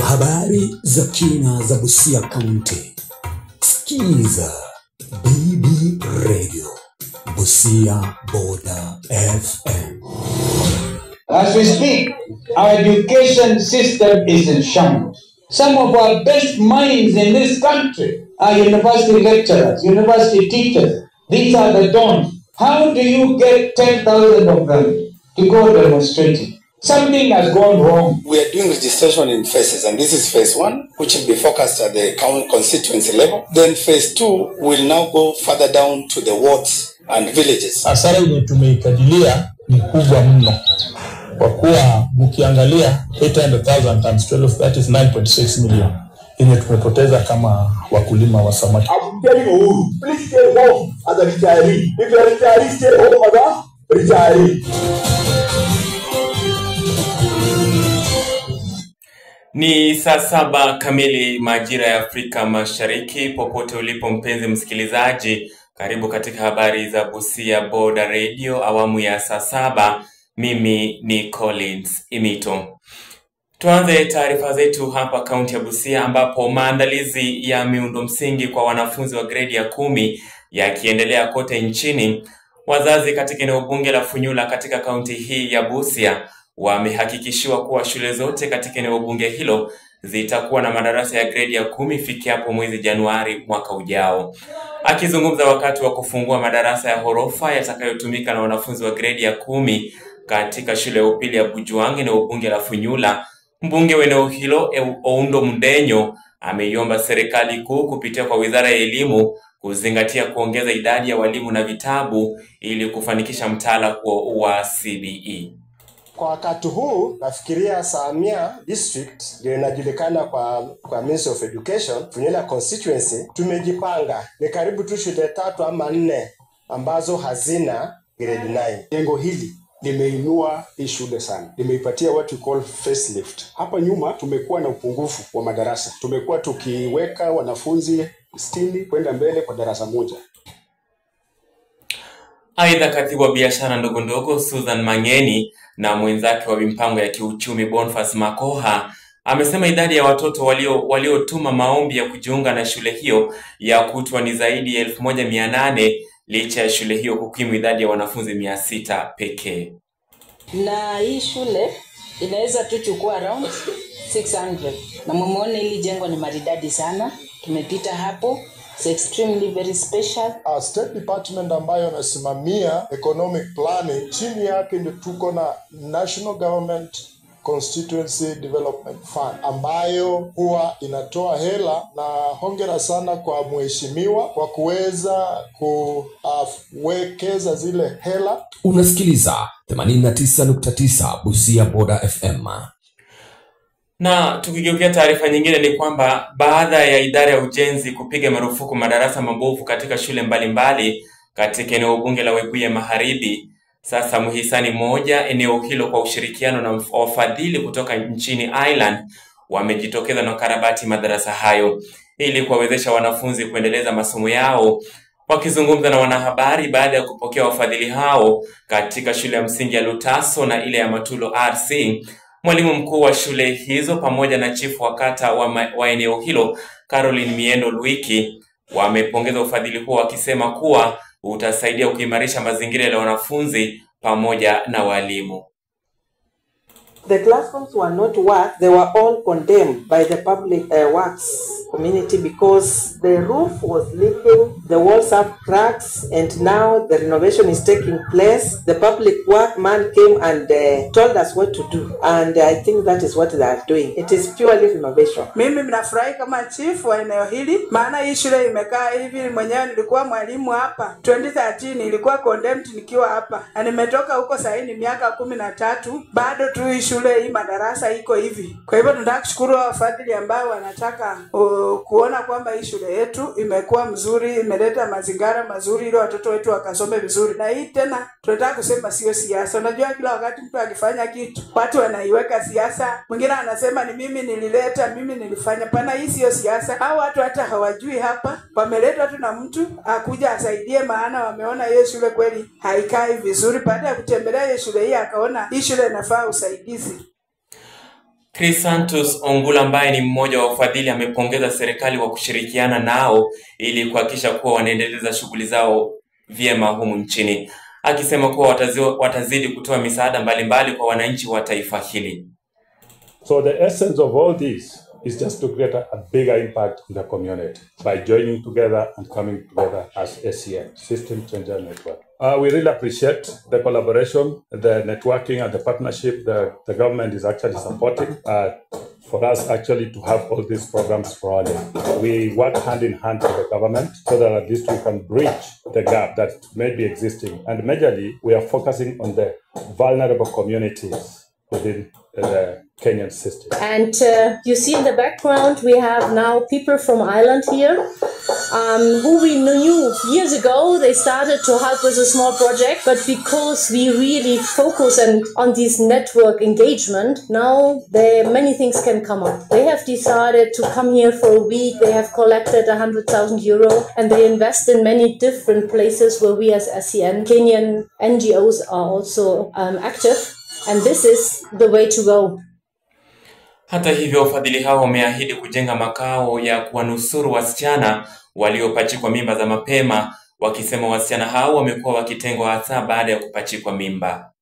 habari za kina za Busia County. Skiza BB Radio, Busia Border FM. As we speak, our education system is in shambles. Some of our best minds in this country are university lecturers, university teachers. These are the dons. How do you get 10,000 of them to go demonstrating? Something has gone wrong. We are doing registration in phases, and this is phase 1, which will be focused at the constituency level. Then phase 2 will now go further down to the wards and villages. Hasara yenye tumeikadiria ni kubwa mno. Kwa kuwa mkiangalia 800,000 times 12, that is 9.6 million. Yenye tumepoteza kama wakulima wa samaki. I'm telling you, please stay home as a retiree. If you are retiree, stay home as a retiree. Ni saa 7 kamili majira ya Afrika Mashariki. Popote ulipo mpenzi msikilizaji, karibu katika habari za Busia Border Radio awamu ya saa 7. Mimi ni Collins Imito. Tuanze taarifa zetu hapa kaunti ya Busia, ambapo maandalizi ya miundo msingi kwa wanafunzi wa grade ya 10 yakiendelea kote nchini. Wazazi katika eneo bunge la Funyula katika kaunti hii ya Busia wamehakikishiwa kuwa shule zote katika eneo bunge hilo zitakuwa na madarasa ya grade ya 10 ifikiapo mwezi Januari mwaka ujao. Akizungumza wakati wa kufungua madarasa ya ghorofa yatakayotumika na wanafunzi wa grade ya 10 katika shule ya upili ya Bujuange na bunge la Funyula, mbunge wa eneo hilo Oundo Mundenyo ameiomba serikali kuu kupitia kwa Wizara ya Elimu kuzingatia kuongeza idadi ya walimu na vitabu ili kufanikisha mtaala huo wa CBE. Kwa wakati huu nafikiria Samia District ndio inajulikana kwa Ministry of Education, Funyula constituency. Tumejipanga ni karibu tu shule 3 ama 4 ambazo hazina grade 9. Jengo hili limeinua hii shule sana. Limeipatia what we call facelift. Hapa nyuma tumekuwa na upungufu wa madarasa. Tumekuwa tukiweka wanafunzi 60 kwenda mbele kwa darasa moja. Aidha, katibu wa biashara ndogo ndogo Susan Mangeni na mwenzake wa mipango ya kiuchumi Boniface Makoha amesema idadi ya watoto waliotuma maombi ya kujiunga na shule hiyo ya kutwa ni zaidi ya 1800 licha ya shule hiyo kukimu idadi ya wanafunzi 600 pekee. Na hii shule inaweza tuchukua around 600. Na mumeona hili jengo ni maridadi sana. Tumepita hapo. It's extremely very special. State Department ambayo nasimamia economic planning, chini yake ndio tuko na National Government Constituency Development Fund ambayo huwa inatoa hela, na hongera sana kwa mheshimiwa kwa kuweza kuwekeza zile hela. Unasikiliza 89.9 Busia Border FM. Na tukigeukia taarifa nyingine ni kwamba baada ya idara ya ujenzi kupiga marufuku madarasa mabovu katika shule mbalimbali katika eneo bunge la Webuye Magharibi, sasa mhisani moja eneo hilo kwa ushirikiano na wafadhili kutoka nchini Ireland wamejitokeza na karabati madarasa hayo ili kuwawezesha wanafunzi kuendeleza masomo yao. Wakizungumza na wanahabari baada ya kupokea wafadhili hao katika shule ya msingi ya Lutaso na ile ya Matulo RC, mwalimu mkuu wa shule hizo pamoja na chifu wa kata wa eneo hilo Caroline Miendo Luiki wamepongeza ufadhili huo wakisema kuwa utasaidia kuimarisha mazingira ya wanafunzi pamoja na walimu. The classrooms were not worked, they were all condemned by the public works community because the roof was leaking, the walls have cracks, and now the renovation is taking place. The public workman came and told us what to do, and I think that is what they are doing. It is purely renovation. Mimi mnafurahi kama chief wa eneo hili, maana hii shule imekaa hivi. Mwenyewe nilikuwa mwalimu hapa 2013, nilikuwa condemned nikiwa hapa, na nimetoka huko sasa ni miaka 13, bado tu hii shule hii madarasa iko hivi. Kwa hivyo tunataka kushukuru wafadhili ambao wanataka kuona kwamba hii shule yetu imekuwa mzuri, imeleta mazingira mazuri ili watoto wetu wakasome vizuri. Na hii tena tunataka kusema sio siasa. Unajua kila wakati mtu akifanya kitu watu wanaiweka siasa. Mwingine anasema ni mimi nilileta, mimi nilifanya. Pana hii sio siasa. Hao watu hata hawajui hapa. Wameletwa tu na mtu akuja asaidie, maana wameona hiyo shule kweli haikai vizuri. Baada ya kutembelea hiyo shule hii akaona hii shule inafaa usaidizi. Chrysanthus Ongula ambaye ni mmoja wa wafadhili amepongeza serikali kwa kushirikiana nao ili kuhakikisha kuwa wanaendeleza shughuli zao vyema humu nchini, akisema kuwa watazidi kutoa misaada mbalimbali kwa wananchi wa taifa hili. So the essence of all this is just to create a bigger impact in the community by joining together and coming together as SCN, System Changer Network. We really appreciate the collaboration, the networking and the partnership that the government is actually supporting for us actually to have all these programs rolling. We work hand in hand with the government so that at least we can bridge the gap that may be existing. And majorly, we are focusing on the vulnerable communities within the Kenyan system. And you see in the background, we have now people from Ireland here who we knew years ago. They started to help with a small project, but because we really focus on this network engagement, now many things can come up. They have decided to come here for a week. They have collected 100,000 euro and they invest in many different places where we as SCN, Kenyan NGOs are also active. And this is the way to go. Hata hivyo, wafadhili hao wameahidi kujenga makao ya kuwanusuru wasichana waliopachikwa mimba za mapema, wakisema wasichana hao wamekuwa wakitengwa hasa baada ya kupachikwa mimba.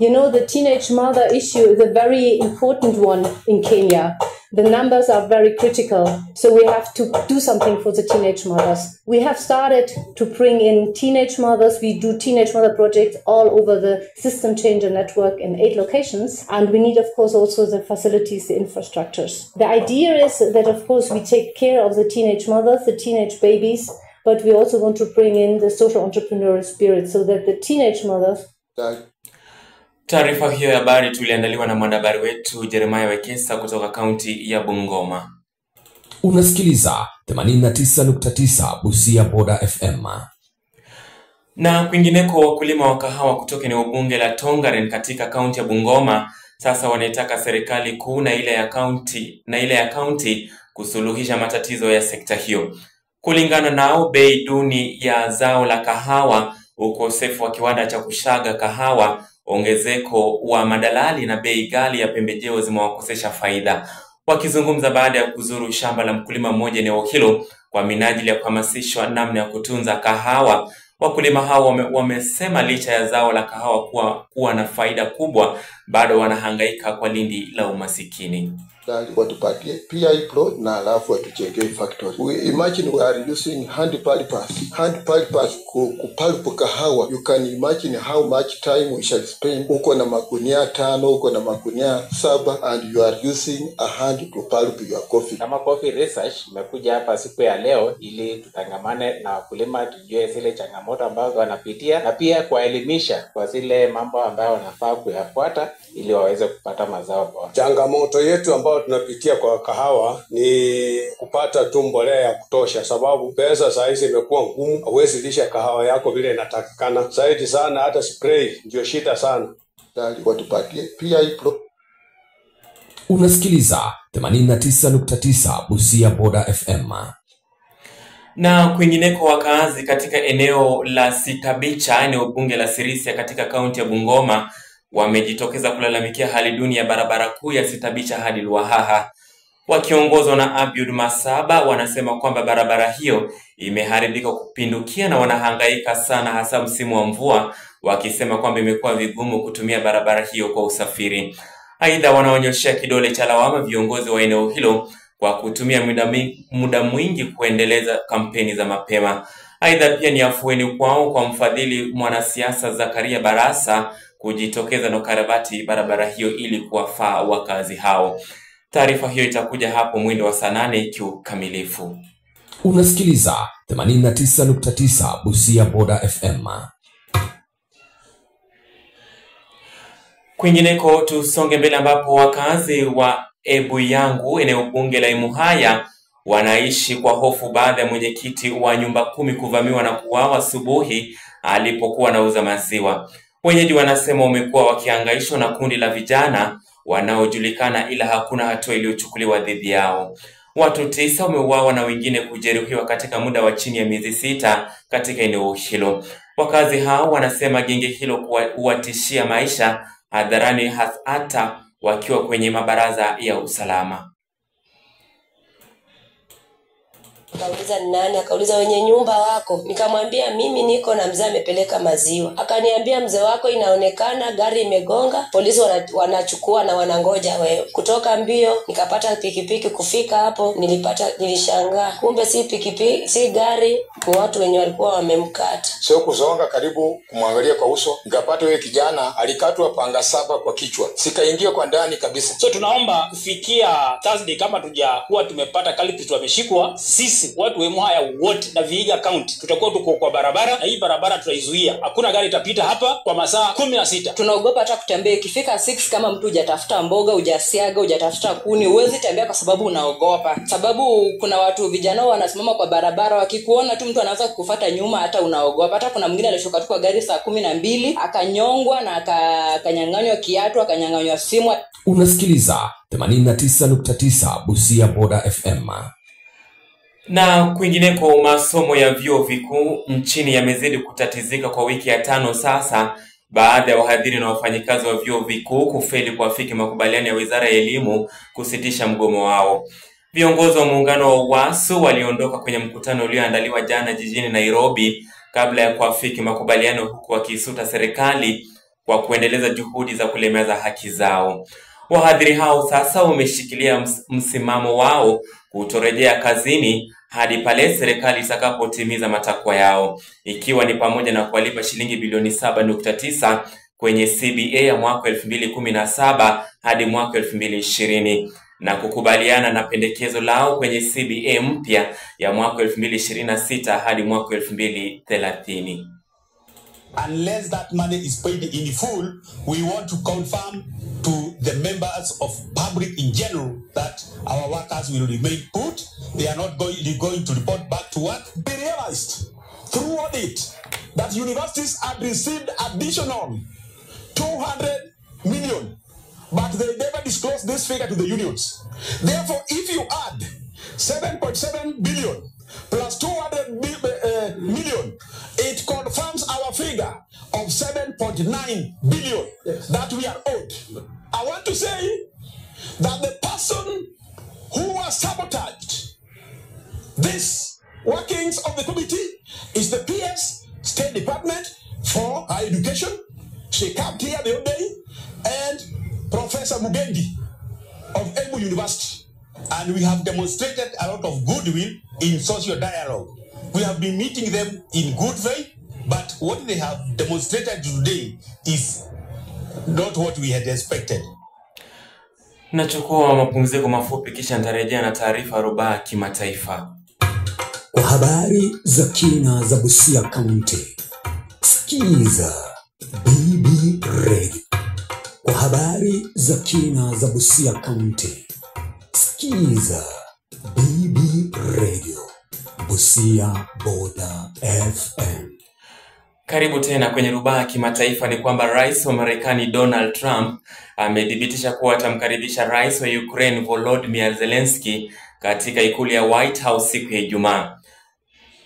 You know, the teenage mother issue is a very important one in Kenya. The numbers are very critical, so we have to do something for the teenage mothers. We have started to bring in teenage mothers. We do teenage mother projects all over the System Changer Network in 8 locations. And we need, of course, also the facilities, the infrastructures. The idea is that, of course, we take care of the teenage mothers, the teenage babies, but we also want to bring in the social entrepreneurial spirit so that the teenage mothers... Taarifa hiyo ya habari tuliandaliwa na mwanahabari wetu Jeremiah Wekesa kutoka kaunti ya Bungoma. Unasikiliza 89.9 Busia Border FM. Na kwingineko, wakulima wa kahawa kutoka eneo bunge la Tongaren katika kaunti ya Bungoma sasa wanaitaka serikali kuu na ile ya kaunti kusuluhisha matatizo ya sekta hiyo. Kulingana nao, bei duni ya zao la kahawa, ukosefu wa kiwanda cha kushaga kahawa, ongezeko wa madalali na bei ghali ya pembejeo zimewakosesha faida. Wakizungumza baada ya kuzuru shamba la mkulima mmoja eneo hilo kwa minajili ya kuhamasishwa namna ya kutunza kahawa, wakulima hao wamesema licha ya zao la kahawa kuwa na faida kubwa, bado wanahangaika kwa lindi la umasikini. Watupatie pia plot na alafu watujengee factory. Imagine we are using hand pulpers kupulp kahawa. You can imagine how much time we shall spend. Uko na magunia 5, uko na magunia 7 and you are using a hand to pulp your coffee. Kama Coffee Research tumekuja hapa siku ya leo ili tutangamane na wakulima, tujue zile changamoto ambazo wanapitia na pia kuwaelimisha kwa zile mambo ambayo wanafaa kuyafuata ili waweze kupata mazao bora. Changamoto yetu ambayo tunapitia kwa kahawa ni kupata tu mbolea ya kutosha, sababu pesa saa hizi imekuwa ngumu. Huwezi lisha kahawa yako vile inatakikana. Zaidi sana hata spray ndio shida sana. Watupatie pia Unasikiliza 89.9 Busia Border FM. Na kwingineko, wakazi katika eneo la Sitabicha, eneo bunge la Sirisia katika kaunti ya Bungoma, wamejitokeza kulalamikia hali duni ya barabara kuu ya Sitabicha hadi Lwahaha. Wakiongozwa na Abiud Masaba, wanasema kwamba barabara hiyo imeharibika kupindukia na wanahangaika sana hasa msimu wa mvua, wakisema kwamba imekuwa vigumu kutumia barabara hiyo kwa usafiri. Aidha, wanaonyoshea kidole cha lawama viongozi wa eneo hilo kwa kutumia muda mwingi kuendeleza kampeni za mapema. Aidha, pia ni afueni kwao kwa mfadhili mwanasiasa Zakaria Barasa kujitokeza na karabati barabara hiyo ili kuwafaa wakazi hao. Taarifa hiyo itakuja hapo mwendo wa saa 8 kiukamilifu. Unasikiliza 89.9 Busia Border FM. Kwingineko, tusonge mbele ambapo wakazi wa Ebuyangu eneo bunge la Imuhaya wanaishi kwa hofu baada ya mwenyekiti wa nyumba 10 kuvamiwa na kuuawa asubuhi alipokuwa anauza maziwa. Wenyeji wanasema wamekuwa wakihangaishwa na kundi la vijana wanaojulikana, ila hakuna hatua iliyochukuliwa dhidi yao. Watu 9 wameuawa na wengine kujeruhiwa katika muda wa chini ya miezi 6 katika eneo hilo. Wakazi hao wanasema genge hilo huwatishia maisha hadharani, hata wakiwa kwenye mabaraza ya usalama. Akauliza ni nani? Akauliza wenye nyumba wako. Nikamwambia mimi niko na mzee amepeleka maziwa. Akaniambia mzee wako inaonekana gari imegonga, polisi wanachukua na wanangoja wewe. Kutoka mbio nikapata pikipiki, kufika hapo nilishangaa. Kumbe si pikipiki, si gari, ni watu wenye walikuwa wamemkata. Sio kuzonga karibu kumwangalia kwa uso, nikapata yule kijana alikatwa panga 7 kwa kichwa. Sikaingia kwa ndani kabisa. So tunaomba kufikia Thursday kama tujakuwa tumepata culprit wameshikwa, sisi watu wa Mwaya wote na Vihiga County tutakuwa tuko kwa barabara, na hii barabara tutaizuia. Hakuna gari itapita hapa kwa masaa 16. Tunaogopa hata kutembea. Ikifika 6 kama mtu hujatafuta mboga, hujasiaga, hujatafuta kuni, huwezi tembea kwa sababu unaogopa. Sababu kuna watu vijana wanasimama kwa barabara, wakikuona tu mtu anaanza kukufuata nyuma, hata unaogopa. Hata kuna mwingine alishuka tu kwa gari saa 12 akanyongwa na akanyang'anywa kiatu, akanyang'anywa simu. Unasikiliza 89.9 Busia Border FM. Na kwingineko, masomo ya vyuo vikuu nchini yamezidi kutatizika kwa wiki ya 5 sasa baada ya wahadhiri na wafanyikazi wa vyuo vikuu kufeli kuafiki makubaliano ya Wizara ya Elimu kusitisha mgomo wao. Viongozi wa muungano wa UWASU waliondoka kwenye mkutano ulioandaliwa jana jijini Nairobi kabla ya kuafiki makubaliano, huku wakisuta serikali kwa kuendeleza juhudi za kulemeza haki zao. Wahadhiri hao sasa wameshikilia msimamo wao kutorejea kazini hadi pale serikali itakapotimiza matakwa yao, ikiwa ni pamoja na kuwalipa shilingi bilioni 7.9 kwenye CBA ya mwaka 2017 hadi mwaka 2020 na kukubaliana na pendekezo lao kwenye CBA mpya ya mwaka 2026 hadi mwaka 2030. Unless that money is paid in full, we want to confirm to the members of public in general that our workers will remain put. They are not going to report back to work. We realized through audit that universities had received additional 200 million, but they never disclosed this figure to the unions. Therefore, if you add 7.7 billion plus 200 million, it confirms our figure of 7.9 billion that we are owed. I want to say that the person who has sabotaged this workings of the committee is the PS State Department for Higher Education. She came here the other day, and Professor Mugendi of Embu University. And we have demonstrated a lot of goodwill in social dialogue. We have been meeting them in good faith, but what they have demonstrated today is not what we had expected. Nachukua mapumziko mafupi kisha nitarejea na taarifa rubaa kimataifa. Kwa habari za kina za Busia County, sikiza BB Radio. Kwa habari za kina za Busia County, sikiza BB Radio, Busia Border FM. Karibu tena kwenye rubaa kimataifa. Ni kwamba Rais wa Marekani Donald Trump amedhibitisha kuwa atamkaribisha Rais wa Ukraine Volodymyr Zelensky katika ikulu ya White House siku ya Ijumaa.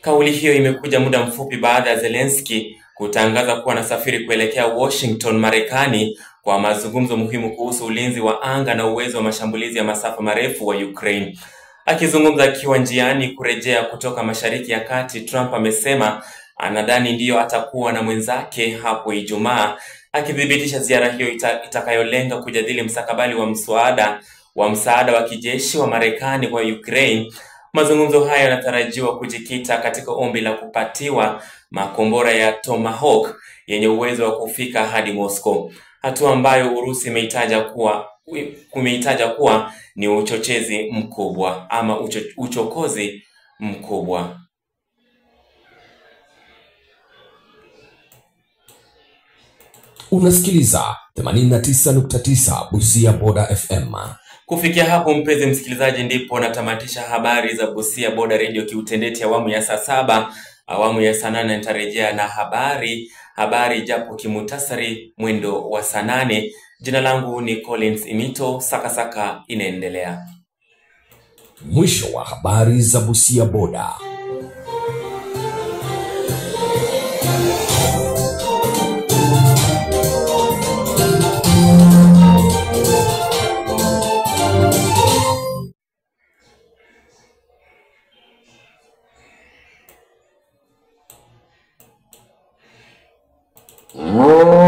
Kauli hiyo imekuja muda mfupi baada ya Zelensky kutangaza kuwa anasafiri kuelekea Washington, Marekani kwa mazungumzo muhimu kuhusu ulinzi wa anga na uwezo wa mashambulizi ya masafa marefu wa Ukraine. Akizungumza akiwa njiani kurejea kutoka Mashariki ya Kati, Trump amesema anadhani ndiyo atakuwa na mwenzake hapo Ijumaa, akidhibitisha ziara hiyo itakayolenga kujadili mstakabali wa msaada wa kijeshi wa Marekani kwa Ukraine. Mazungumzo haya yanatarajiwa kujikita katika ombi la kupatiwa makombora ya Tomahawk yenye uwezo wa kufika hadi Moscow, hatua ambayo Urusi imeitaja kuwa ni uchochezi mkubwa ama uchokozi mkubwa. Unasikiliza 89.9 Busia Border FM. Kufikia hapo mpenzi msikilizaji, ndipo natamatisha habari za Busia Border Radio kiutendeti awamu ya saa 7. Awamu ya saa 8 nitarejea na habari japo kimutasari mwendo wa saa 8. Jina langu ni Collins Imito. Sakasaka inaendelea. Mwisho wa habari za Busia Border. Mm-hmm.